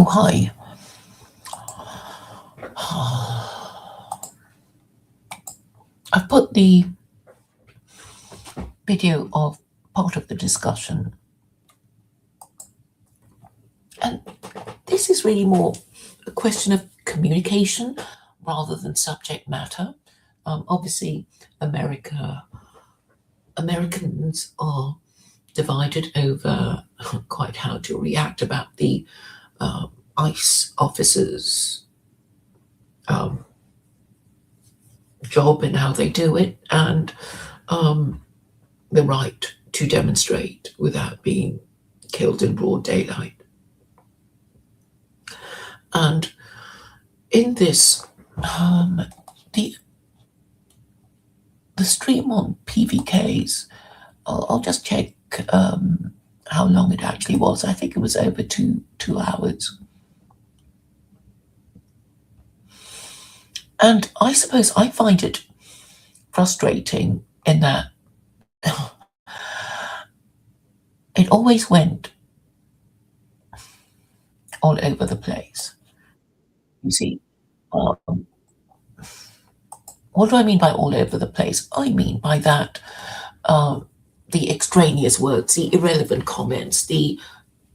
Oh, hi. I've put the video of part of the discussion, and this is really more a question of communication rather than subject matter. Obviously, Americans are divided over quite how to react about the ICE officers' job and how they do it, and the right to demonstrate without being killed in broad daylight. And in this, the stream on PVKs, I'll just check how long it actually was. I think it was over two hours. And I suppose I find it frustrating in that it always went all over the place. You see, what do I mean by all over the place? I mean by that the extraneous words, the irrelevant comments, the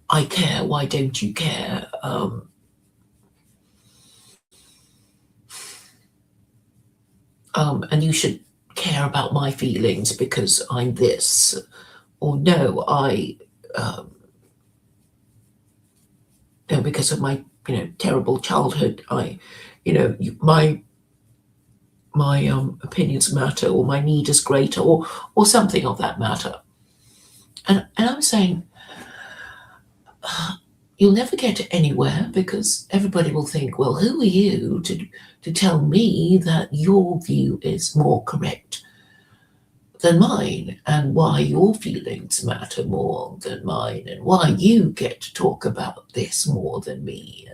I care, why don't you care? And you should care about my feelings because I'm this. Or no, because of my, terrible childhood, my opinions matter, or my need is greater, or something of that matter. And I'm saying, you'll never get anywhere because everybody will think, well, who are you to tell me that your view is more correct than mine, and why your feelings matter more than mine, and why you get to talk about this more than me.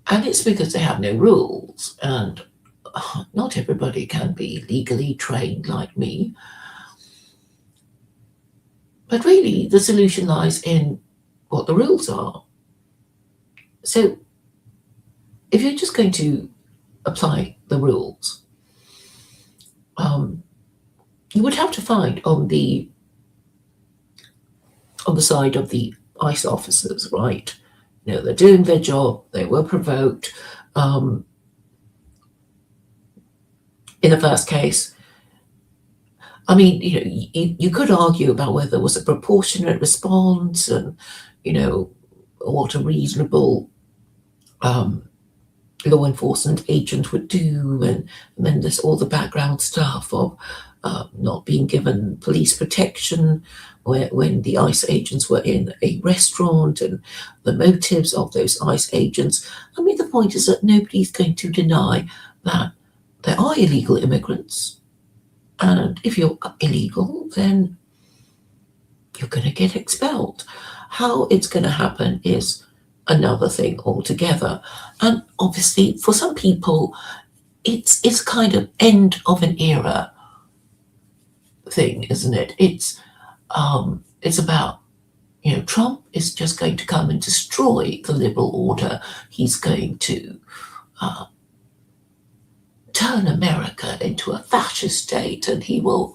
And it's because they have no rules, and not everybody can be legally trained like me. But really, the solution lies in what the rules are. So if you're just going to apply the rules, you would have to find on the side of the ICE officers, right? They're doing their job, they were provoked. In the first case, I mean, you could argue about whether there was a proportionate response and, what a reasonable law enforcement agent would do. And then there's all the background stuff of not being given police protection when the ICE agents were in a restaurant, and the motives of those ICE agents. I mean, the point is that nobody's going to deny that there are illegal immigrants. And if you're illegal, then you're going to get expelled. How it's going to happen is another thing altogether. And obviously, for some people, it's kind of end of an era thing, isn't it? It's about, Trump is just going to come and destroy the liberal order. He's going to turn America into a fascist state, and he will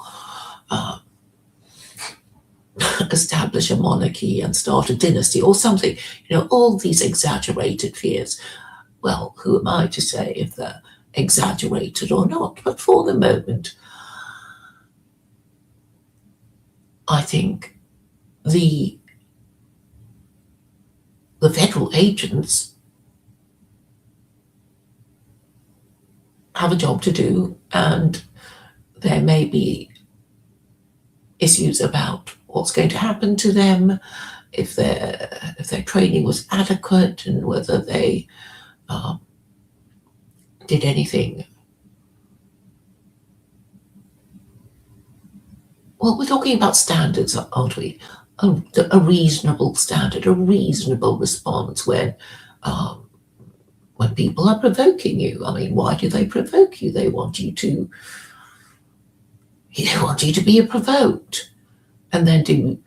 establish a monarchy and start a dynasty or something. All these exaggerated fears. Well, who am I to say if they're exaggerated or not? But for the moment, I think the federal agents have a job to do, and there may be issues about what's going to happen to them, if their training was adequate, and whether they did anything. Well, we're talking about standards, aren't we? A reasonable standard, a reasonable response when people are provoking you. I mean, why do they provoke you? They want you to be provoked, and then do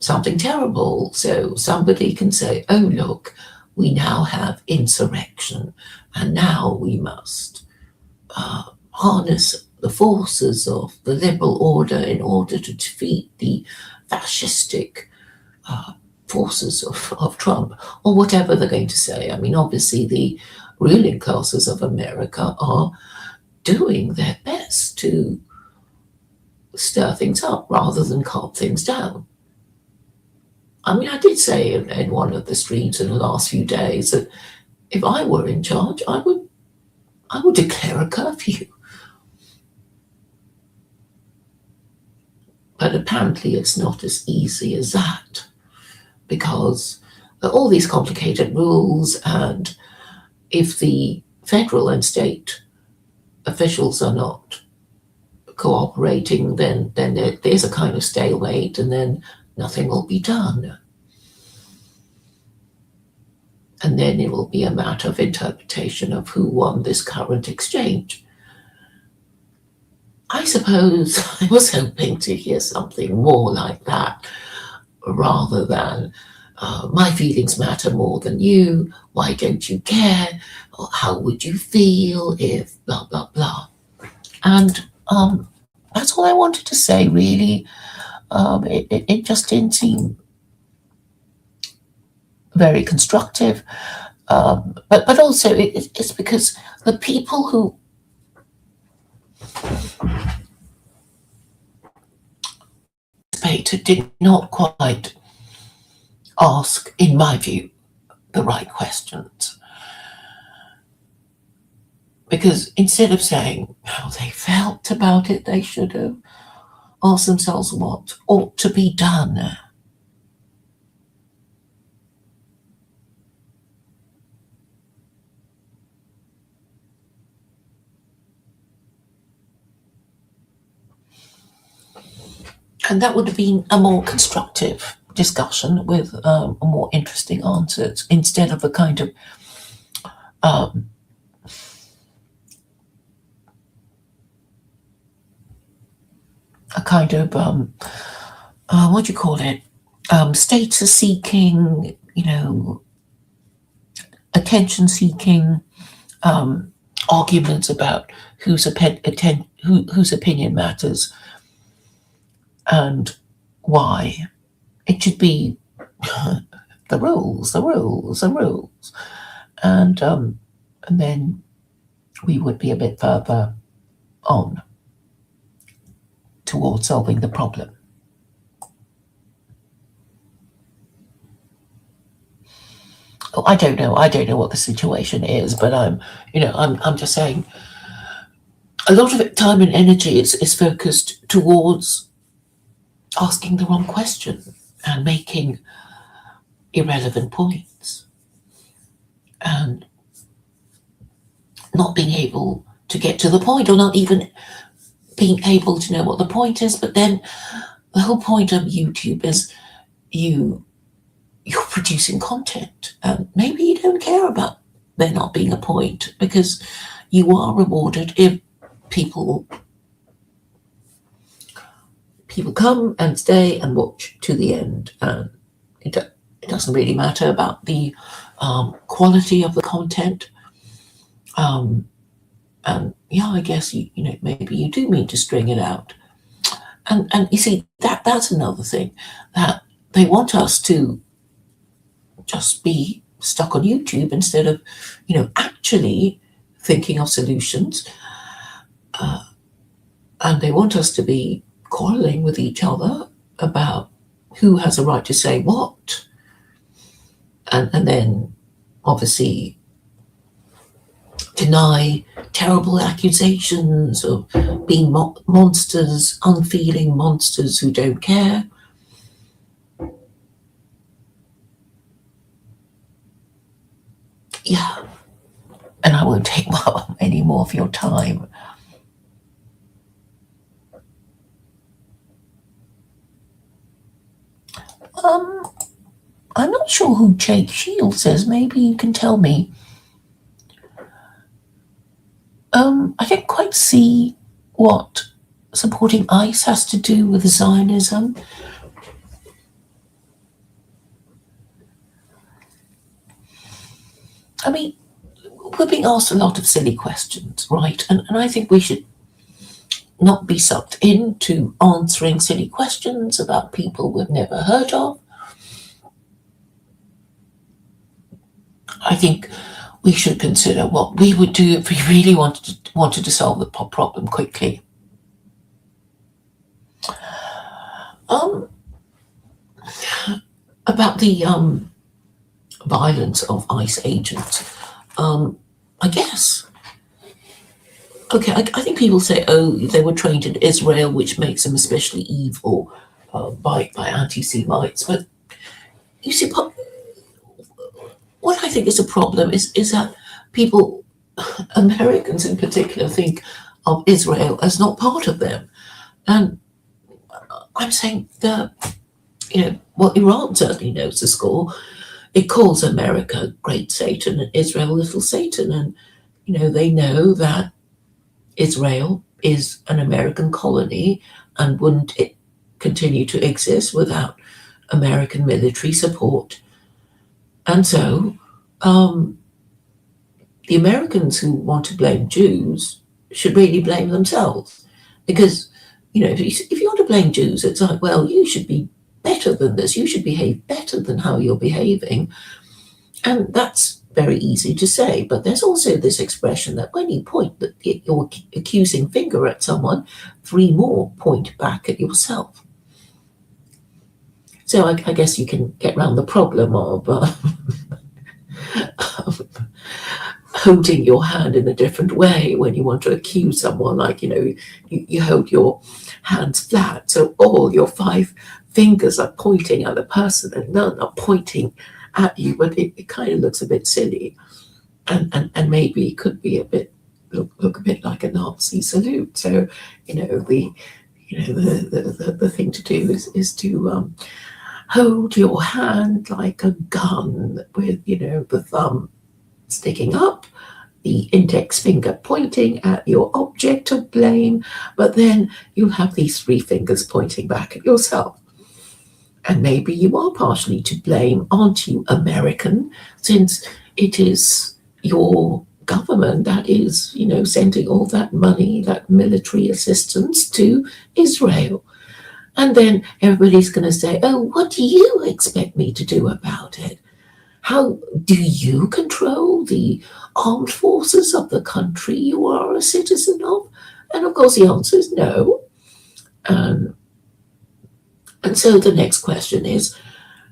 something terrible. So somebody can say, oh, look, we now have insurrection, and now we must harness the forces of the liberal order in order to defeat the fascistic forces of Trump, or whatever they're going to say. I mean, obviously, the ruling classes of America are doing their best to stir things up rather than calm things down. I mean, I did say in one of the streams in the last few days that if I were in charge, I would declare a curfew. But apparently it's not as easy as that, because all these complicated rules, and if the federal and state officials are not cooperating, then there's a kind of stalemate, and then nothing will be done. And then it will be a matter of interpretation of who won this current exchange. I suppose I was hoping to hear something more like that, rather than my feelings matter more than you, why don't you care, or how would you feel if blah, blah, blah. And that's all I wanted to say, really. It just didn't seem very constructive. But also it's because the people who participated did not quite ask, in my view, the right questions. Because instead of saying how they felt about it, they should have asked themselves what ought to be done. And that would have been a more constructive discussion with more interesting answers, instead of a kind of what do you call it? Status seeking, attention seeking arguments about whose opinion matters and why. It should be the rules, and then we would be a bit further on towards solving the problem. Oh, I don't know what the situation is, but I'm just saying a lot of time and energy is focused towards asking the wrong question and making irrelevant points and not being able to get to the point, or not even being able to know what the point is. But then the whole point of YouTube is you're producing content, and maybe you don't care about there not being a point, because you are rewarded if people come and stay and watch to the end. And it doesn't really matter about the quality of the content. And yeah, I guess maybe you do mean to string it out. And you see, that's another thing, that they want us to just be stuck on YouTube instead of actually thinking of solutions. And they want us to be quarreling with each other about who has a right to say what, and then obviously deny terrible accusations of being monsters, unfeeling monsters who don't care. Yeah, and I won't take any more of your time. I'm not sure who Jake Shields is. Maybe you can tell me. I didn't quite see what supporting ICE has to do with Zionism. I mean, we're being asked a lot of silly questions, right? And I think we should not be sucked into answering silly questions about people we've never heard of. I think we should consider what we would do if we really wanted to solve the problem quickly. Um, about the violence of ICE agents, I guess. Okay, I think people say, oh, they were trained in Israel, which makes them especially evil by anti-Semites. But you see, what I think is a problem is that people, Americans in particular, think of Israel as not part of them. And I'm saying that, well, Iran certainly knows the score. It calls America Great Satan and Israel Little Satan. And, they know that Israel is an American colony and wouldn't it continue to exist without American military support. And so the Americans who want to blame Jews should really blame themselves. Because, if you want to blame Jews, it's like, well, you should be better than this. You should behave better than how you're behaving. And that's very easy to say. But there's also this expression that when you point your accusing finger at someone, three more point back at yourself. So I guess you can get around the problem of holding your hand in a different way when you want to accuse someone. Like, you hold your hands flat, so all your five fingers are pointing at the person and none are pointing at you, but it kind of looks a bit silly, and maybe it could be a bit look a bit like a Nazi salute. So, the thing to do is to hold your hand like a gun with, the thumb sticking up, the index finger pointing at your object of blame, but then you'll have these three fingers pointing back at yourself. And maybe you are partially to blame, aren't you, American, since it is your government that is, sending all that money, that military assistance to Israel. And then everybody's going to say, oh, what do you expect me to do about it? How do you control the armed forces of the country you are a citizen of? And of course, the answer is no. And so the next question is,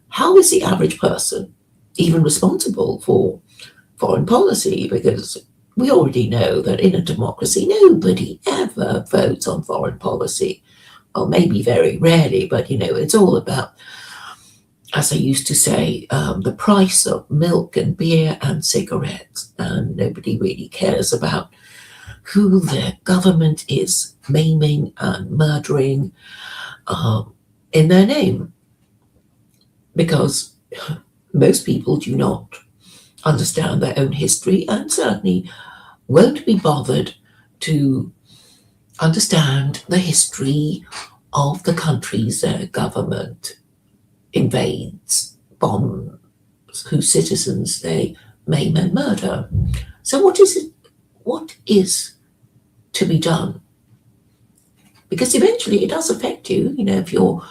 how is the average person even responsible for foreign policy? Because we already know that in a democracy, nobody ever votes on foreign policy. Well, maybe very rarely, but, it's all about, as I used to say, the price of milk and beer and cigarettes. And nobody really cares about who their government is maiming and murdering in their name. Because most people do not understand their own history and certainly won't be bothered to understand the history of the countries their government invades, bombs, whose citizens they maim and murder. So what is to be done? Because eventually it does affect you. If your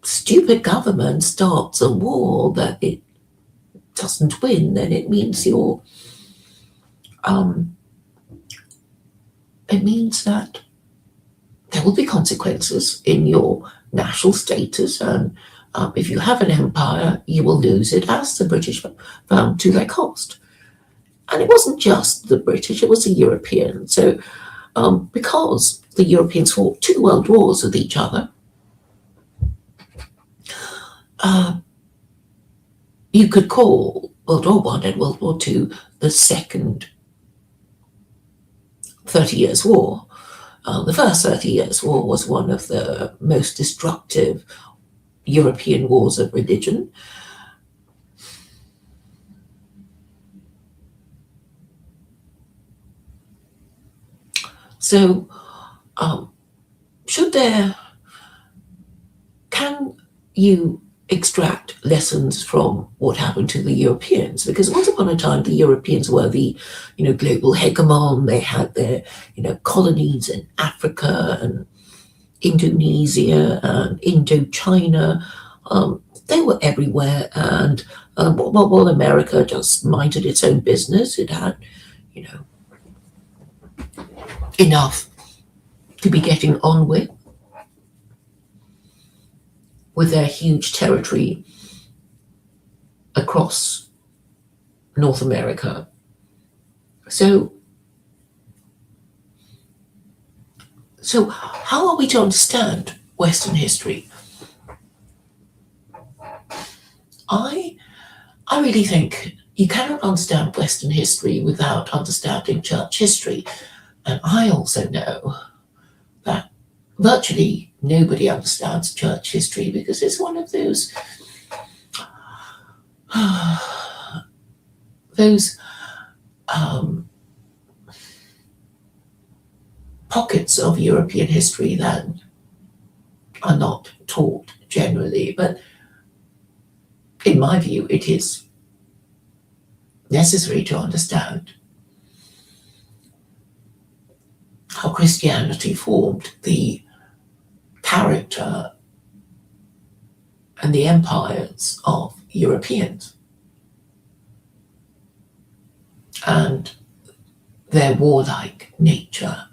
stupid government starts a war that it doesn't win, then it means it means that there will be consequences in your national status, and if you have an empire, you will lose it, as the British found to their cost. And it wasn't just the British, it was the Europeans. So because the Europeans fought two world wars with each other, you could call World War One and World War Two the second 30 Years' War. The first 30 Years' War was one of the most destructive European wars of religion. So, can you extract lessons from what happened to the Europeans, because once upon a time the Europeans were the, global hegemon. They had their, colonies in Africa and Indonesia and Indochina. They were everywhere, and while America just minded its own business, it had, enough to be getting on with their huge territory across North America. So how are we to understand Western history? I really think you cannot understand Western history without understanding church history. And I also know that virtually nobody understands church history because it's one of those pockets of European history that are not taught generally. But in my view, it is necessary to understand how Christianity formed the character and the empires of Europeans and their warlike nature.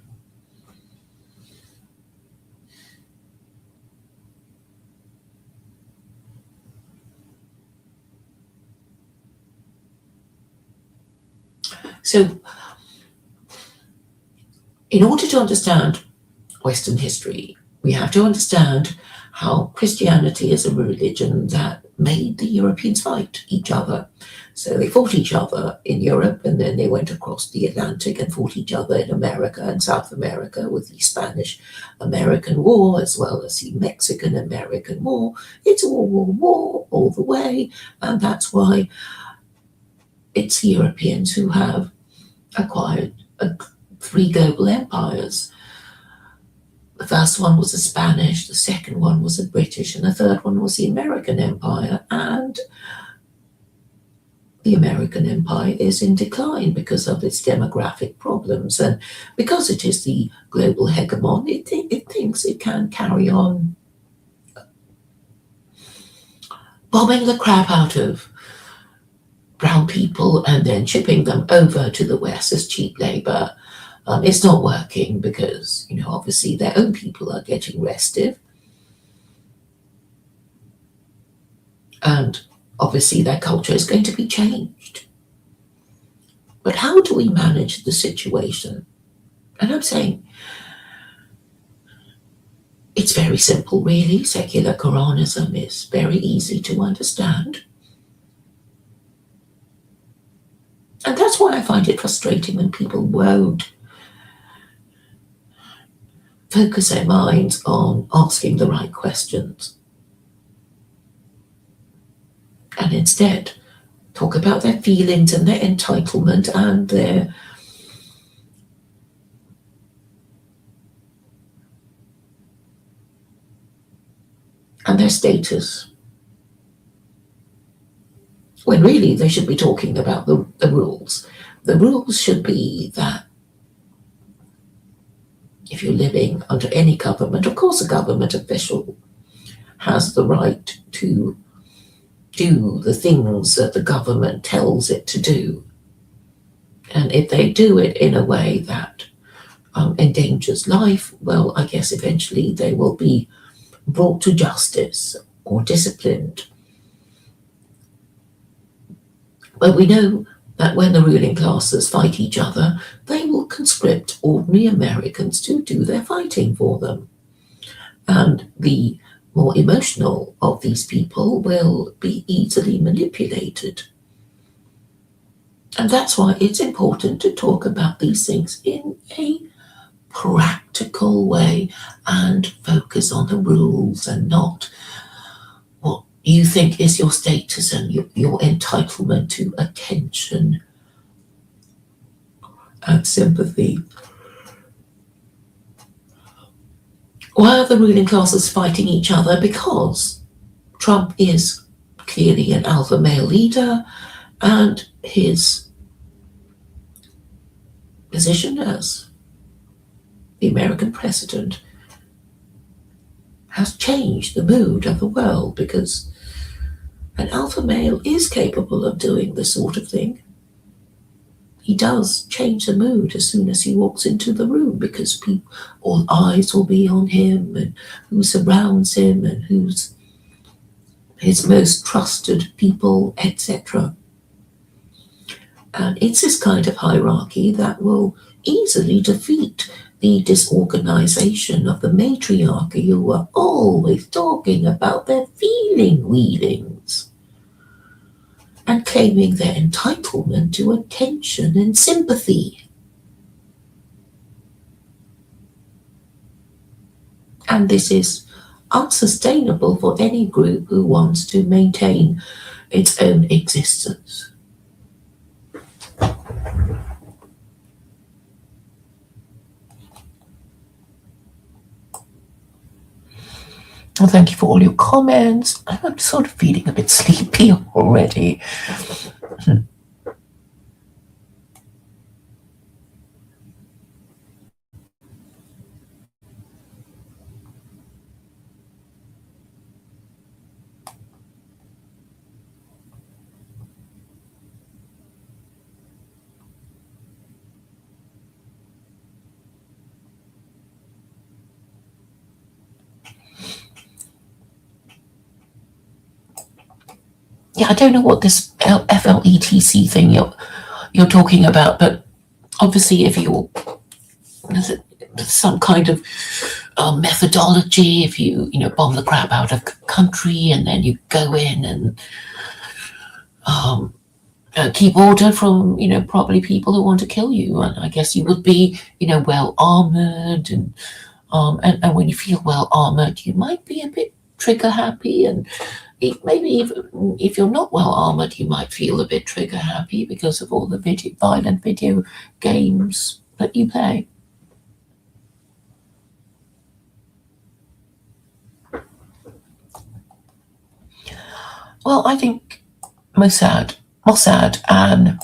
So, in order to understand Western history, we have to understand how Christianity is a religion that made the Europeans fight each other. So they fought each other in Europe, and then they went across the Atlantic and fought each other in America and South America with the Spanish-American War, as well as the Mexican-American War. It's a war all the way, and that's why it's the Europeans who have acquired 3 global empires. The first one was the Spanish, the second one was the British, and the third one was the American Empire. And the American Empire is in decline because of its demographic problems. And because it is the global hegemon, it thinks it can carry on bombing the crap out of brown people and then shipping them over to the West as cheap labor. It's not working because, obviously their own people are getting restive. And obviously their culture is going to be changed. But how do we manage the situation? And I'm saying it's very simple, really. Secular Quranism is very easy to understand. And that's why I find it frustrating when people won't focus their minds on asking the right questions, and instead talk about their feelings and their entitlement and their status, when really they should be talking about the rules. The rules should be that if you're living under any government, of course a government official has the right to do the things that the government tells it to do. And if they do it in a way that endangers life, well, I guess eventually they will be brought to justice or disciplined. But we know that when the ruling classes fight each other, they will conscript ordinary Americans to do their fighting for them. And the more emotional of these people will be easily manipulated. And that's why it's important to talk about these things in a practical way and focus on the rules and not what you think is your status and your entitlement to attention and sympathy. Why are the ruling classes fighting each other? Because Trump is clearly an alpha male leader, and his position as the American president has changed the mood of the world, because an alpha male is capable of doing this sort of thing. He does change the mood as soon as he walks into the room, because all eyes will be on him, and who surrounds him, and who's his most trusted people, etc. And it's this kind of hierarchy that will easily defeat the disorganization of the matriarchy, who are always talking about their feeling wheelings and claiming their entitlement to attention and sympathy. And this is unsustainable for any group who wants to maintain its own existence. Well, thank you for all your comments. I'm sort of feeling a bit sleepy already. Yeah, I don't know what this FLETC thing you're talking about, but obviously if you're some kind of methodology, if you bomb the crap out of country and then you go in and keep order from probably people who want to kill you, and I guess you would be well armored, and when you feel well armored you might be a bit trigger happy, and maybe if you're not well armored you might feel a bit trigger happy because of all the violent video games that you play. Well, I think Mossad and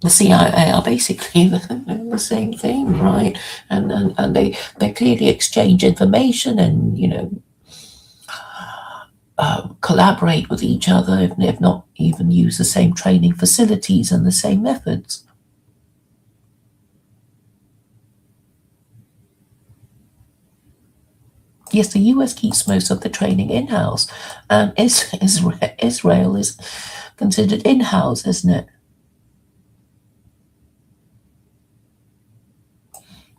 the CIA are basically the same thing, right? And they clearly exchange information and collaborate with each other, if not even use the same training facilities and the same methods. Yes, the US keeps most of the training in-house, and Israel is considered in-house, isn't it?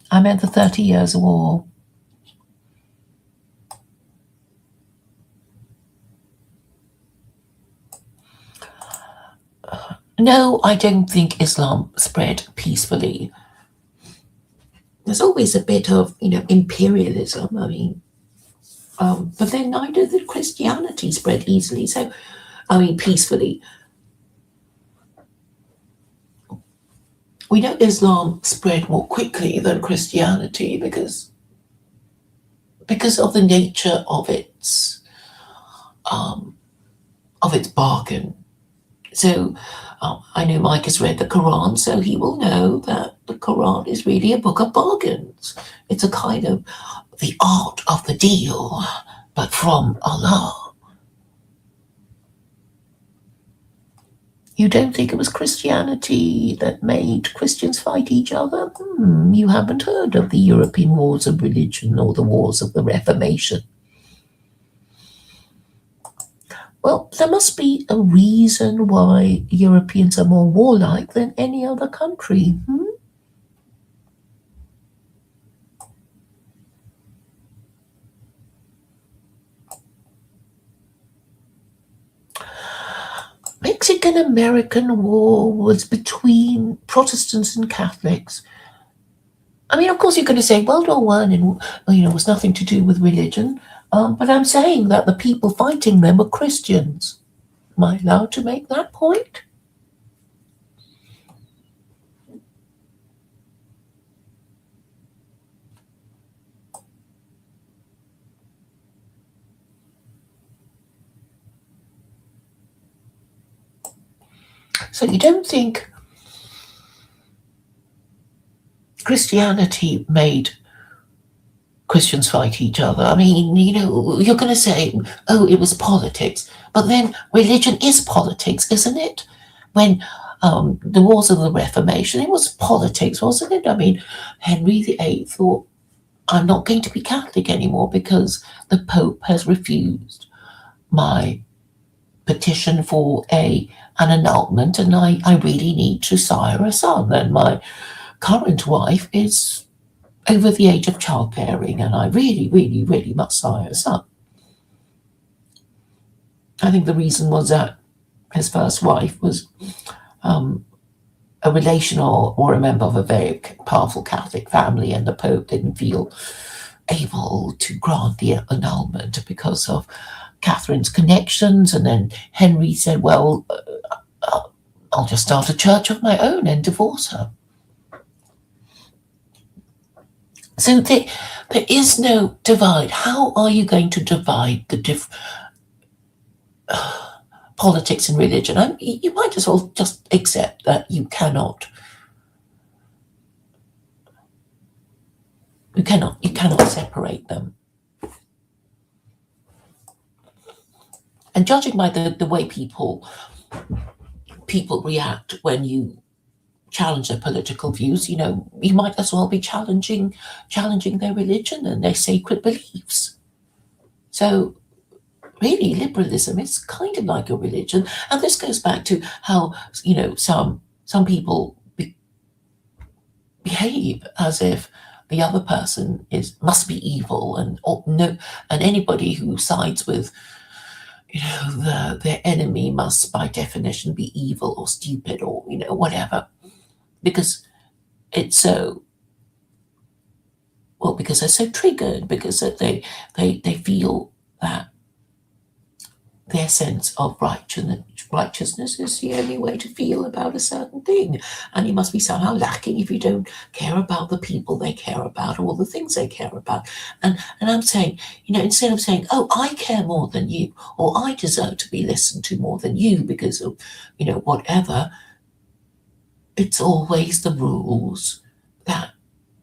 I meant the 30 Years' War. No, I don't think Islam spread peacefully. There's always a bit of, imperialism. I mean, but then neither did Christianity spread easily. So, I mean, peacefully. We know Islam spread more quickly than Christianity because of the nature of its bargain. So I know Mike has read the Quran, so he will know that the Quran is really a book of bargains. It's a kind of the art of the deal, but from Allah. You don't think it was Christianity that made Christians fight each other? You haven't heard of the European wars of religion or the wars of the Reformation. Well, there must be a reason why Europeans are more warlike than any other country. Mexican-American War was between Protestants and Catholics. I mean, of course, you're going to say World War One and was nothing to do with religion, but I'm saying that the people fighting them were Christians. Am I allowed to make that point? So you don't think Christianity made Christians fight each other? I mean, you're going to say, oh, it was politics. But then religion is politics, isn't it? When the Wars of the Reformation, it was politics, wasn't it? I mean, Henry VIII thought, I'm not going to be Catholic anymore because the Pope has refused my petition for an annulment, and I really need to sire a son. And my current wife is over the age of childbearing, and I really, really, really must sire a son. I think the reason was that his first wife was a relation or a member of a very powerful Catholic family, and the Pope didn't feel able to grant the annulment because of Catherine's connections. And then Henry said, well, I'll just start a church of my own and divorce her. So there is no divide. How are you going to divide the politics and religion? You might as well just accept that you cannot separate them. And judging by the way people react when you challenge their political views, you might as well be challenging their religion and their sacred beliefs. So really, liberalism is kind of like a religion, and this goes back to how some people behave as if the other person must be evil, and anybody who sides with their enemy must by definition be evil or stupid or whatever, because it's so because they're so triggered, because they feel that their sense of righteousness is the only way to feel about a certain thing, and you must be somehow lacking if you don't care about the people they care about or the things they care about. And I'm saying, instead of saying, oh, I care more than you, or I deserve to be listened to more than you because of whatever, it's always the rules that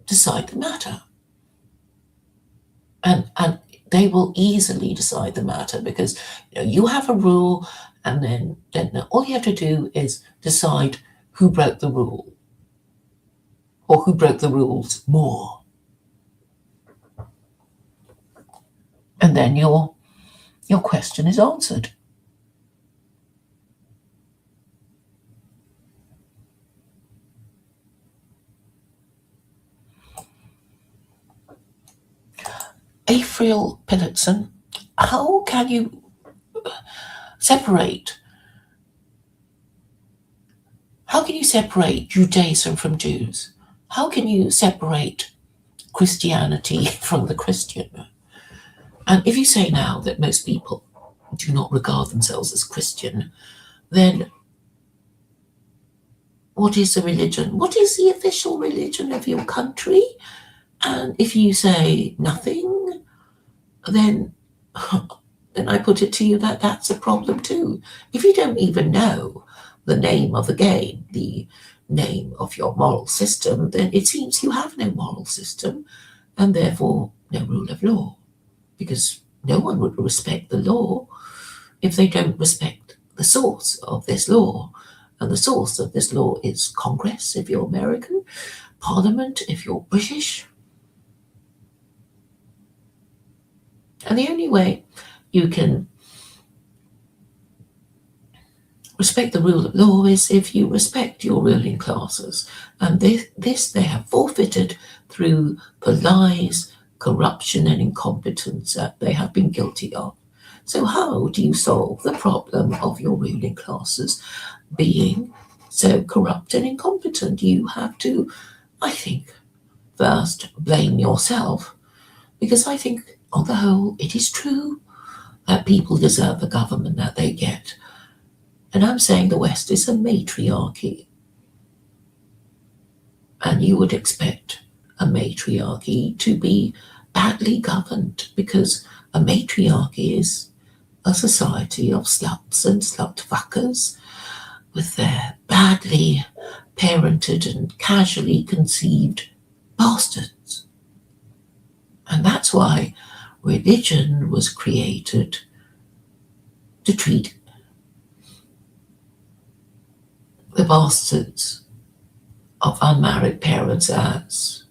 decide the matter, and they will easily decide the matter, because you have a rule, and then all you have to do is decide who broke the rule, or who broke the rules more, and then your question is answered. Afriel Pillitson, how can you separate Judaism from Jews? How can you separate Christianity from the Christian? And if you say now that most people do not regard themselves as Christian, then what is the religion? What is the official religion of your country? And if you say nothing, then I put it to you that that's a problem too. If you don't even know the name of the game, the name of your moral system, then it seems you have no moral system, and therefore no rule of law, because no one would respect the law if they don't respect the source of this law. And the source of this law is Congress, if you're American, Parliament, if you're British. And the only way you can respect the rule of law is if you respect your ruling classes. And this they have forfeited through the lies, corruption, and incompetence that they have been guilty of. So how do you solve the problem of your ruling classes being so corrupt and incompetent? You have to, I think, first blame yourself, because I think on the whole it is true that people deserve the government that they get. And I'm saying the West is a matriarchy. And you would expect a matriarchy to be badly governed, because a matriarchy is a society of sluts and slut fuckers with their badly parented and casually conceived bastards. And that's why religion was created to treat the bastards of unmarried parents as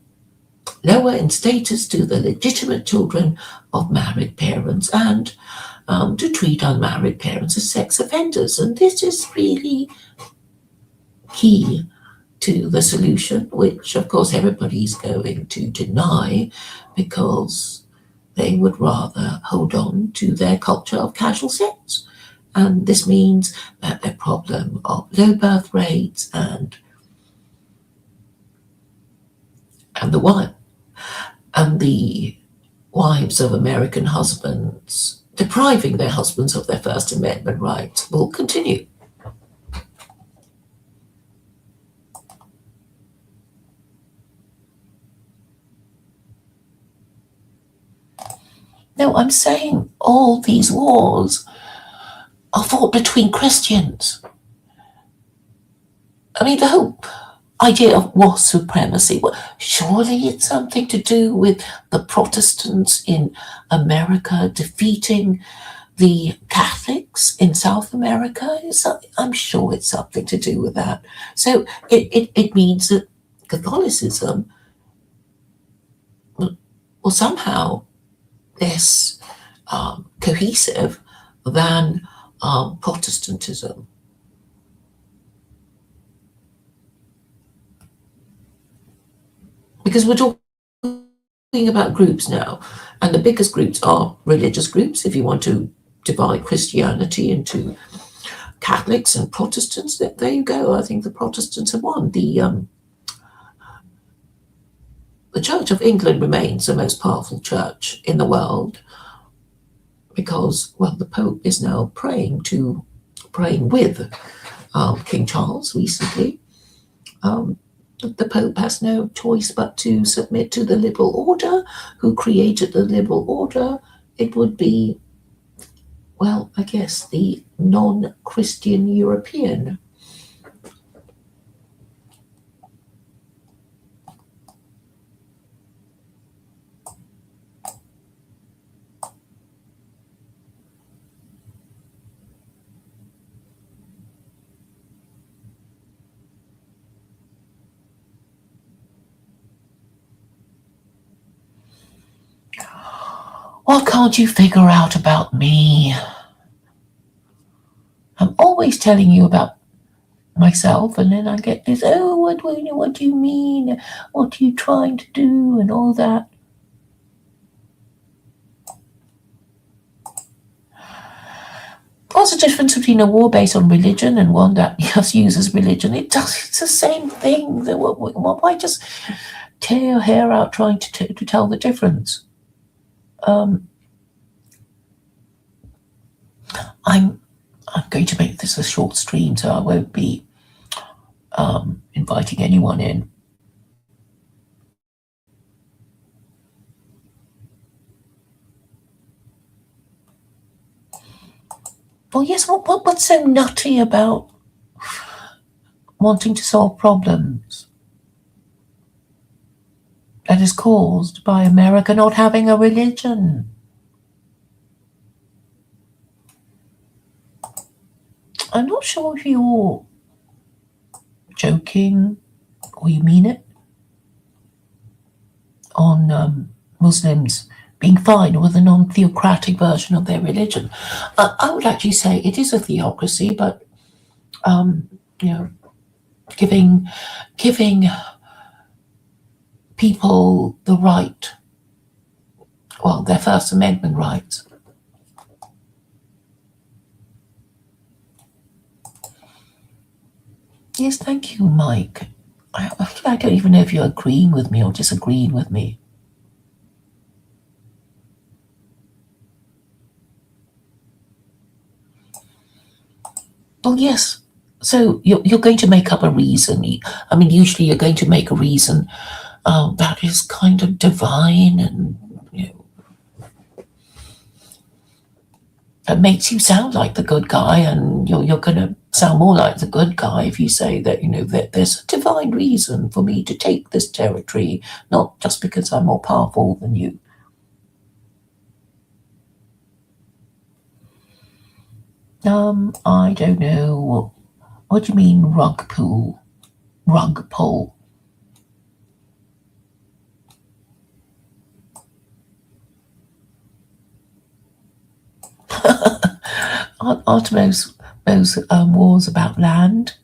lower in status to the legitimate children of married parents, and to treat unmarried parents as sex offenders. And this is really key to the solution, which of course everybody's going to deny because they would rather hold on to their culture of casual sex. And this means that their problem of low birth rates and the wives of American husbands depriving their husbands of their First Amendment rights will continue. No, I'm saying all these wars are fought between Christians. I mean, the whole idea of war supremacy, well, surely it's something to do with the Protestants in America defeating the Catholics in South America. I'm sure it's something to do with that. So it means that Catholicism will somehow less cohesive than Protestantism. Because we're talking about groups now, and the biggest groups are religious groups. If you want to divide Christianity into Catholics and Protestants, there you go. I think the Protestants have won. The Church of England remains the most powerful church in the world because, well, the Pope is now praying with King Charles recently. The Pope has no choice but to submit to the liberal order. Who created the liberal order? It would be, well, I guess the non-Christian European. What can't you figure out about me? I'm always telling you about myself, and then I get this, oh, what do you mean? What are you trying to do? And all that. What's the difference between a war based on religion and one that just uses religion? It's the same thing. Why just tear your hair out trying to tell the difference? I'm going to make this a short stream, so I won't be inviting anyone in. Well, yes, what's so nutty about wanting to solve problems that is caused by America not having a religion? I'm not sure if you're joking or you mean it on Muslims being fine with a non-theocratic version of their religion. I would actually say it is a theocracy, but giving people the right, well, their First Amendment rights. Yes, thank you, Mike. I don't even know if you're agreeing with me or disagreeing with me. Well, yes. So you're going to make up a reason. I mean, usually you're going to make a reason that is kind of divine and that makes you sound like the good guy, and you're going to sound more like the good guy if you say that, that there's a divine reason for me to take this territory, not just because I'm more powerful than you. I don't know. What do you mean rug pull? Rug pull. Aren't most wars about land?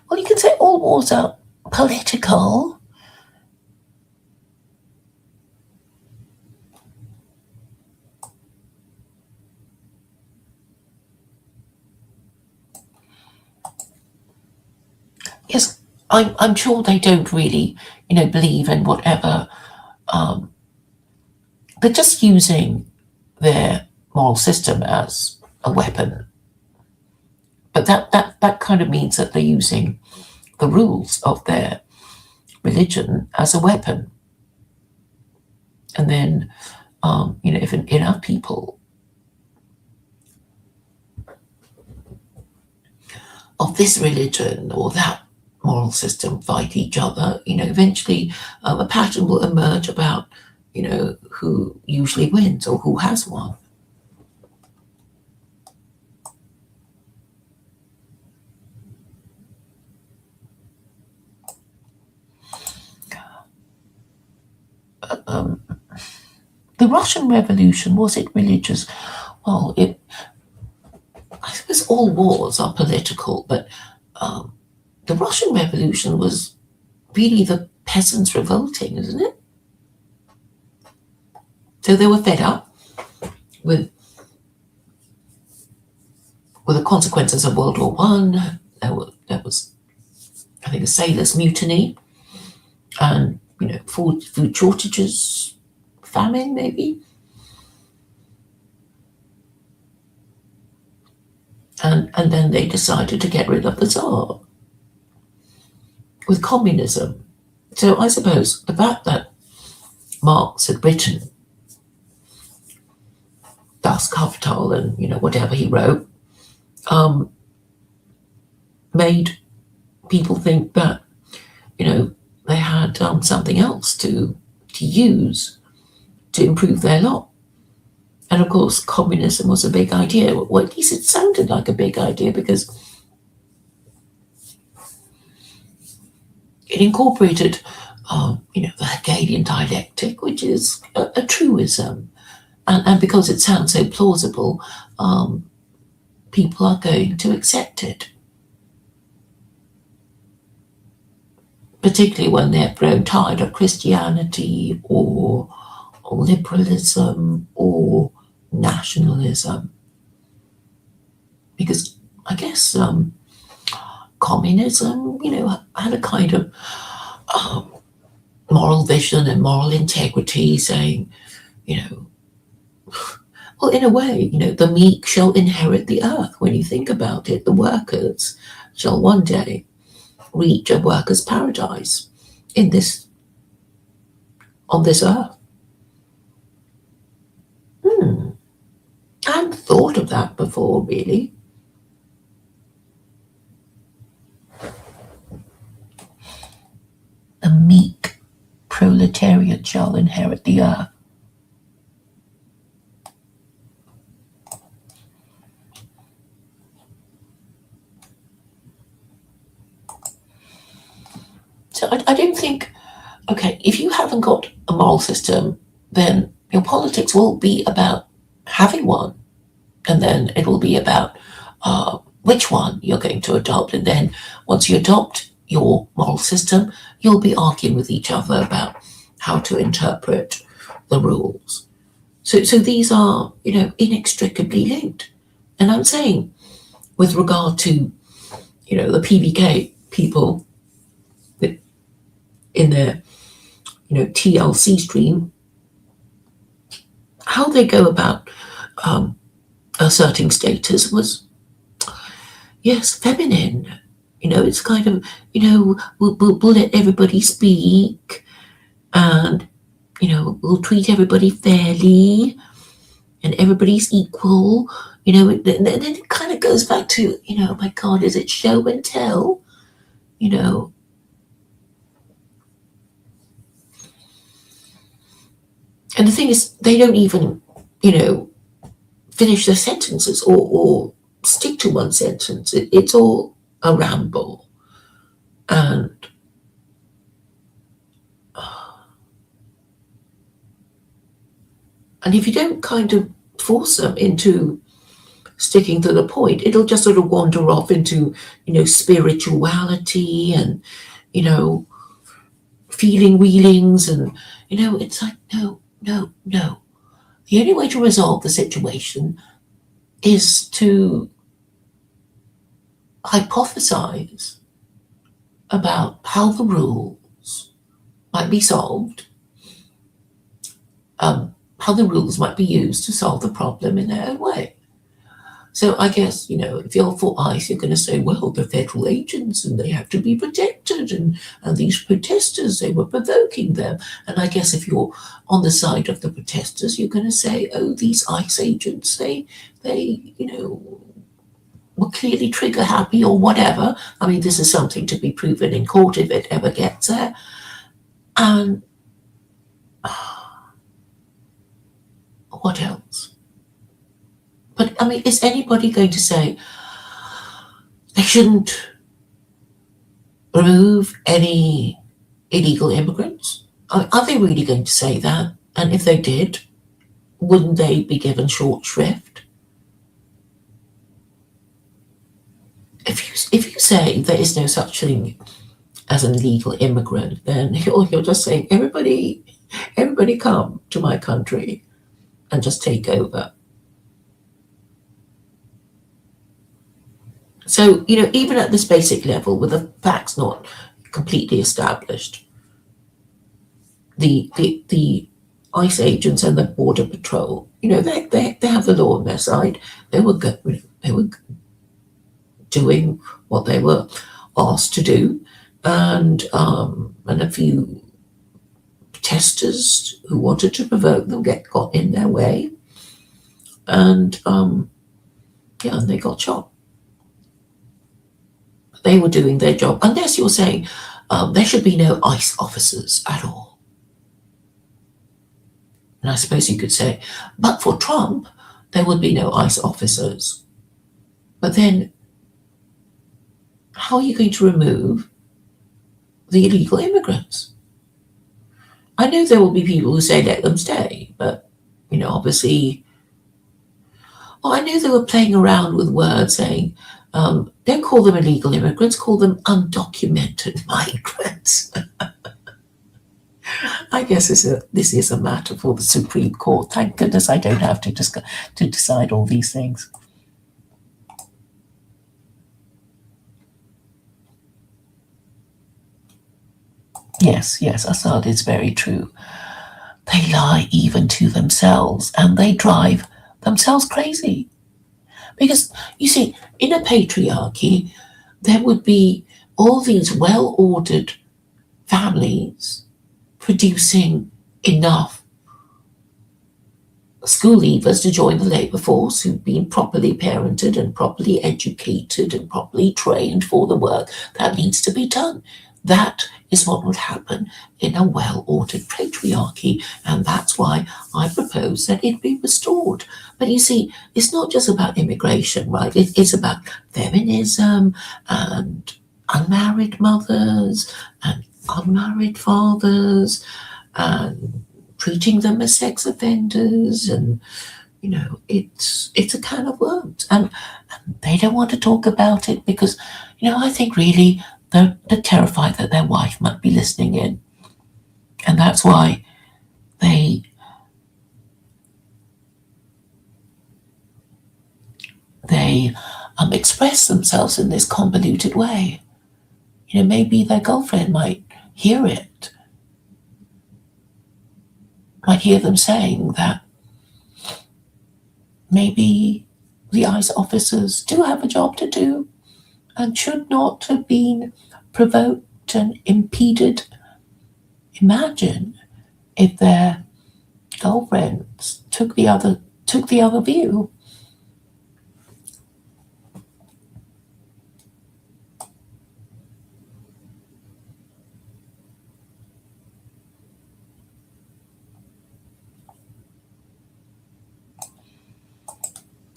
Well, you can say all wars are political. Yes, I'm sure they don't really, believe in whatever. They're just using their moral system as a weapon. But that kind of means that they're using the rules of their religion as a weapon. And then, if enough people of this religion or that moral system fight each other, eventually a pattern will emerge about, who usually wins or who has won. The Russian Revolution, was it religious? Well, I suppose all wars are political, but the Russian Revolution was really the peasants revolting, isn't it? So they were fed up with the consequences of World War One. There was, I think, a sailors' mutiny, and food shortages, famine, maybe. And then they decided to get rid of the Tsar with communism. So I suppose the fact that Marx had written Das Kapital and whatever he wrote made people think that they had something else to use to improve their lot. And of course, communism was a big idea. Well, at least it sounded like a big idea because it incorporated, the Hegelian dialectic, which is a truism. And because it sounds so plausible, people are going to accept it. Particularly when they've grown tired of Christianity or liberalism or nationalism. Because I guess communism, had a kind of moral vision and moral integrity, saying, well, in a way, the meek shall inherit the earth. When you think about it, the workers shall one day reach a worker's paradise on this earth. I hadn't thought of that before, really. The meek proletariat shall inherit the earth. So I don't think, okay, if you haven't got a moral system, then your politics will be about having one. And then it will be about which one you're going to adopt. And then once you adopt your moral system, you'll be arguing with each other about how to interpret the rules. So these are, inextricably linked. And I'm saying, with regard to, the PBK people in their, TLC stream, how they go about asserting status was, yes, feminine. It's kind of, we'll let everybody speak, and we'll treat everybody fairly and everybody's equal. And then it kind of goes back to, oh my God, is it show and tell? You know, and the thing is, they don't even, finish their sentences or stick to one sentence. It's all a ramble. And if you don't kind of force them into sticking to the point, it'll just sort of wander off into, spirituality and, feeling wheelings. And, it's like, no, no, no. The only way to resolve the situation is to hypothesize about how the rules might be solved, how the rules might be used to solve the problem in their own way. So I guess, if you're for ICE, you're going to say, well, they're federal agents and they have to be protected. And these protesters, they were provoking them. And I guess if you're on the side of the protesters, you're going to say, oh, these ICE agents, they were clearly trigger happy or whatever. I mean, this is something to be proven in court if it ever gets there. And what else? But, I mean, is anybody going to say they shouldn't remove any illegal immigrants? Are they really going to say that? And if they did, wouldn't they be given short shrift? If you say there is no such thing as an illegal immigrant, then you're just saying, everybody come to my country and just take over. So, even at this basic level, with the facts not completely established, the ICE agents and the Border Patrol, they have the law on their side. They were doing what they were asked to do, and a few protesters who wanted to provoke them got in their way, and and they got shot. They were doing their job, unless you're saying there should be no ICE officers at all. And I suppose you could say, but for Trump, there would be no ICE officers. But then, how are you going to remove the illegal immigrants? I know there will be people who say let them stay, but, obviously, I know they were playing around with words saying, don't call them illegal immigrants, call them undocumented migrants. I guess this is a matter for the Supreme Court. Thank goodness I don't have to decide all these things. Yes, Assad is very true. They lie even to themselves, and they drive themselves crazy. Because, you see, in a patriarchy, there would be all these well-ordered families producing enough school leavers to join the labour force who've been properly parented and properly educated and properly trained for the work that needs to be done. That is what would happen in a well-ordered patriarchy, and that's why I propose that it be restored. But you see, it's not just about immigration, right? It's about feminism and unmarried mothers and unmarried fathers and treating them as sex offenders, and it's a can of worms, and they don't want to talk about it because I think really they're terrified that their wife might be listening in, and that's why they express themselves in this convoluted way. Maybe their girlfriend might hear it, might hear them saying that maybe the ICE officers do have a job to do and should not have been provoked and impeded. Imagine if their girlfriends took the other view.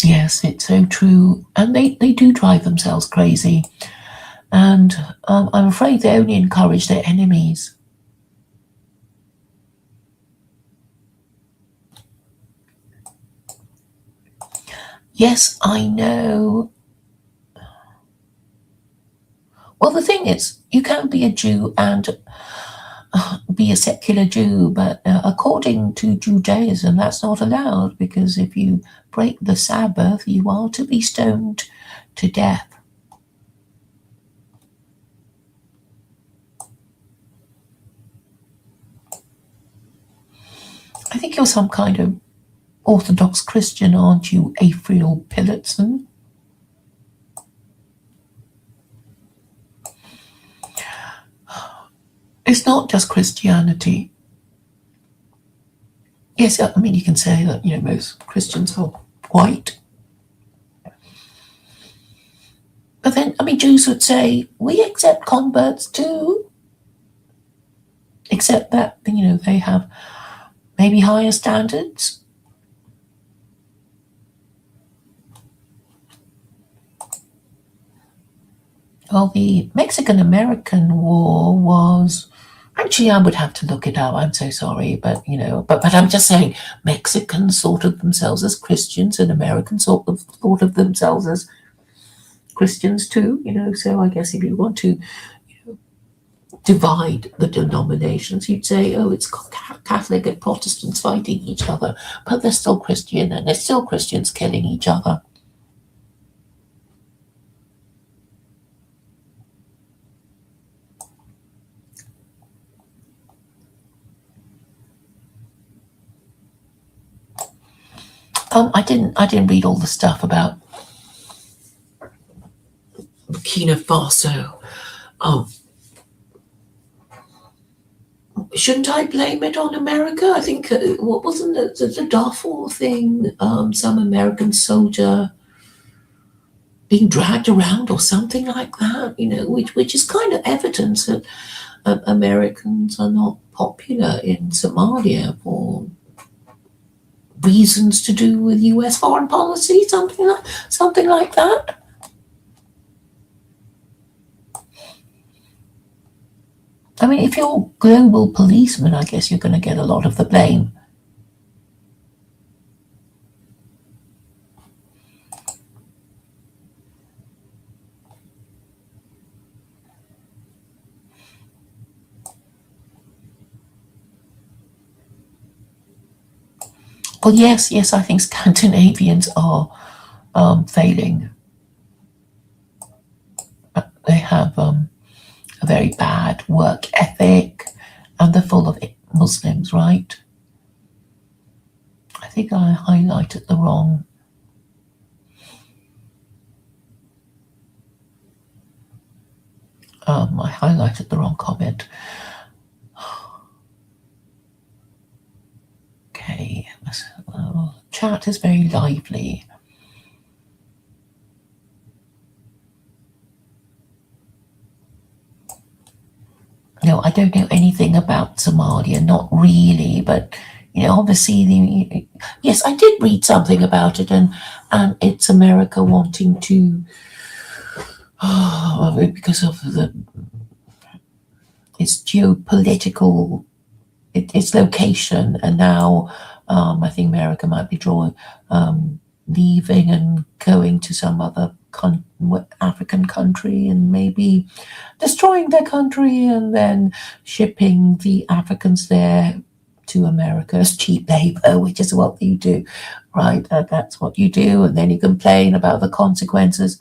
Yes, it's so true, and they do drive themselves crazy, and I'm afraid they only encourage their enemies. Yes, I know. Well, the thing is, you can be a Jew and be a secular Jew, but according to Judaism, that's not allowed, because if you break the Sabbath, you are to be stoned to death. I think you're some kind of Orthodox Christian, aren't you, April Tillotson? It's not just Christianity. Yes, I mean, you can say that, most Christians are white. But then, I mean, Jews would say, we accept converts too. Except that, they have maybe higher standards. Well, the Mexican-American War was... Actually, I would have to look it up. I'm so sorry, but but I'm just saying, Mexicans thought of themselves as Christians, and Americans thought of themselves as Christians too. So I guess if you want to divide the denominations, you'd say, oh, it's Catholic and Protestants fighting each other, but they're still Christian, and they're still Christians killing each other. I didn't read all the stuff about Burkina Faso. Shouldn't I blame it on America? I think what wasn't the Darfur thing? Some American soldier being dragged around or something like that. Which is kind of evidence that Americans are not popular in Somalia for reasons to do with U.S. foreign policy, something like that. I mean, if you're global policeman, I guess you're going to get a lot of the blame. Well, yes, I think Scandinavians are failing. They have a very bad work ethic, and they're full of Muslims, right? I think I highlighted the wrong. I highlighted the wrong comment. Okay, chat is very lively. No, I don't know anything about Somalia, not really, but obviously, yes, I did read something about it, and it's America wanting to, because of its geopolitical, its location, and now I think America might be leaving and going to some other African country, and maybe destroying their country, and then shipping the Africans there to America as cheap labor, which is what you do, right? That's what you do, and then you complain about the consequences.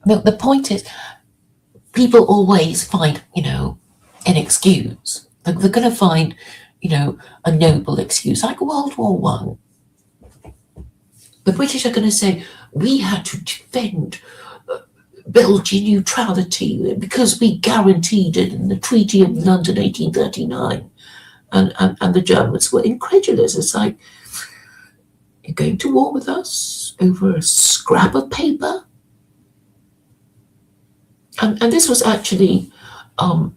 The point is, people always find, an excuse. They're going to find, a noble excuse, like World War One. The British are going to say, we had to defend Belgian neutrality because we guaranteed it in the Treaty of London 1839. And the Germans were incredulous. It's like, you're going to war with us over a scrap of paper? And this was actually the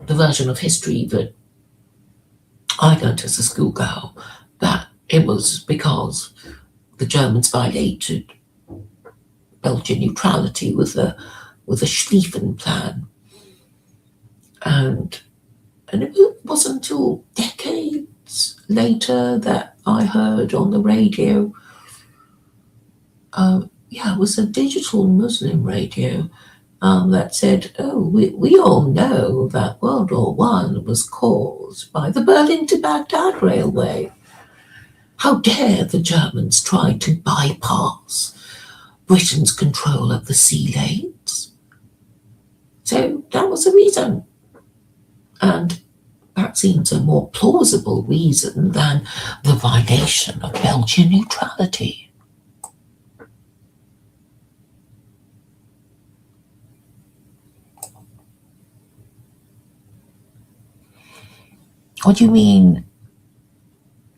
version of history that I learned as a schoolgirl, that it was because the Germans violated Belgian neutrality with a Schlieffen Plan. And it wasn't until decades later that I heard on the radio, it was a digital Muslim radio, that said, we all know that World War One was caused by the Berlin to Baghdad Railway. How dare the Germans try to bypass Britain's control of the sea lanes? So that was the reason. And that seems a more plausible reason than the violation of Belgian neutrality. What do you mean,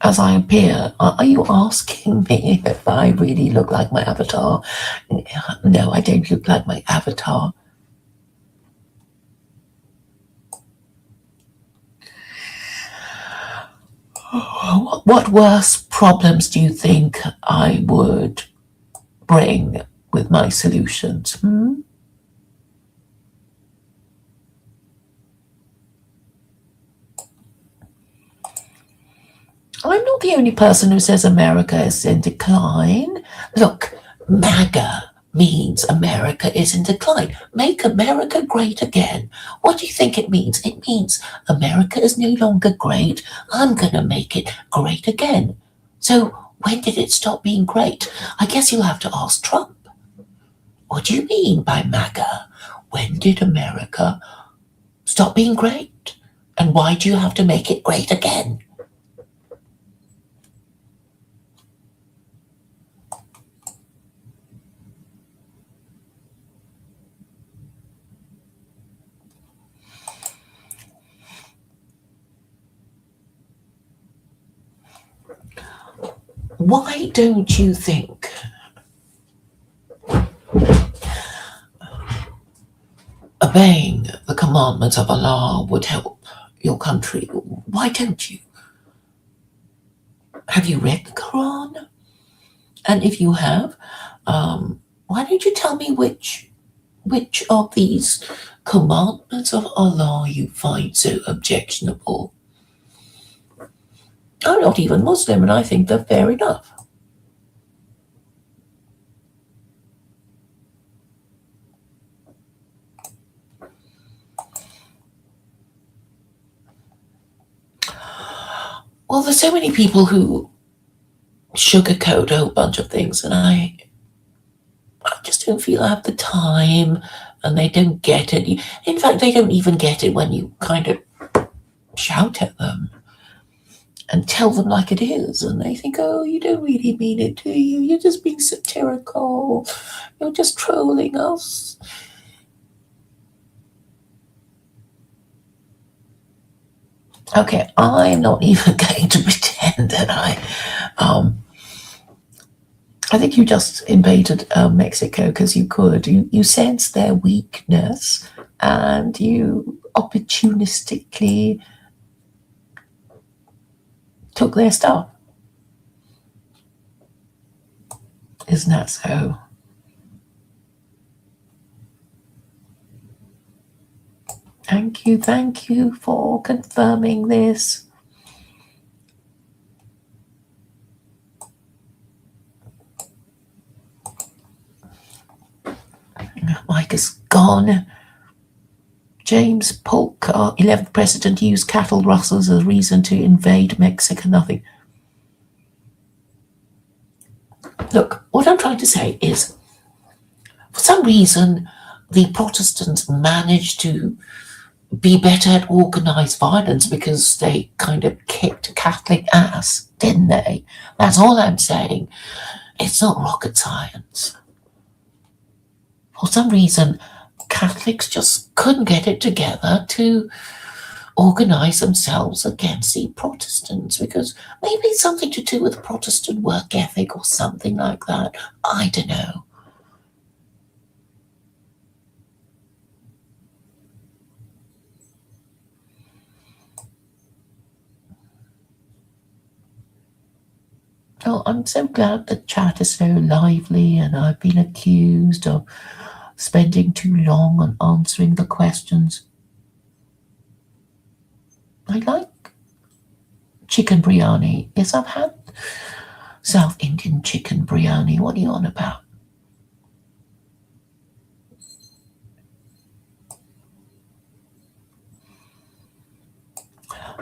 as I appear? Are you asking me if I really look like my avatar? No, I don't look like my avatar. What worse problems do you think I would bring with my solutions? I'm not the only person who says America is in decline. Look, MAGA means America is in decline. Make America great again. What do you think it means? It means America is no longer great. I'm going to make it great again. So when did it stop being great? I guess you'll have to ask Trump. What do you mean by MAGA? When did America stop being great? And why do you have to make it great again? Why don't you think obeying the commandments of Allah would help your country? Why don't you? Have you read the Quran? And if you have, why don't you tell me which of these commandments of Allah you find so objectionable? I'm not even Muslim, and I think they're fair enough. Well, there's so many people who sugarcoat a whole bunch of things, and I just don't feel I have the time, and they don't get it. In fact, they don't even get it when you kind of shout at them and tell them like it is, and they think, oh, you don't really mean it, do you? You're just being satirical. You're just trolling us. Okay, I'm not even going to pretend that I think you just invaded Mexico because you could. You sensed their weakness and you opportunistically took their stuff. Isn't that so? Thank you for confirming this. Mike is gone. James Polk, 11th president, used cattle rustlers as a reason to invade Mexico. Nothing. Look, what I'm trying to say is, for some reason, the Protestants managed to be better at organised violence because they kind of kicked Catholic ass, didn't they? That's all I'm saying. It's not rocket science. For some reason, Catholics just couldn't get it together to organise themselves against the Protestants because maybe it's something to do with Protestant work ethic or something like that. I don't know. Oh, I'm so glad the chat is so lively, and I've been accused of spending too long on answering the questions. I like chicken biryani. Yes, I've had South Indian chicken biryani. What are you on about?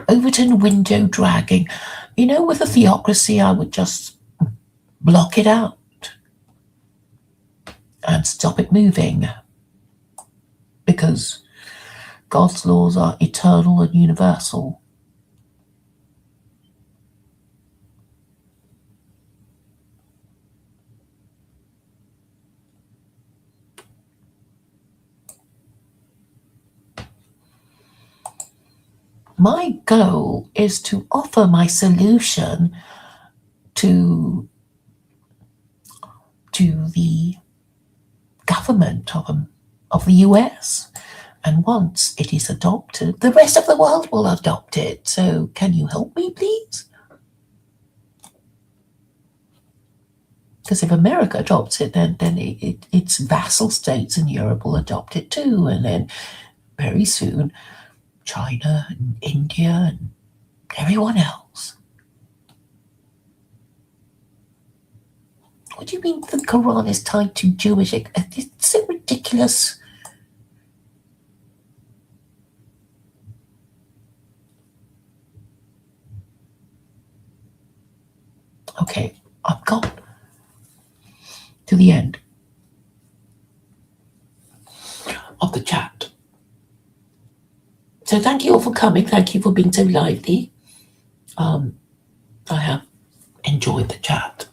Overton window dragging. You know, with a theocracy, I would just block it out and stop it moving because God's laws are eternal and universal. My goal is to offer my solution to the government of the US. And once it is adopted, the rest of the world will adopt it. So can you help me, please? Because if America adopts it, then its vassal states in Europe will adopt it too. And then very soon, China and India and everyone else. What do you mean the Quran is tied to Jewish? It's so ridiculous. Okay, I've got to the end of the chat. So thank you all for coming. Thank you for being so lively. I have enjoyed the chat.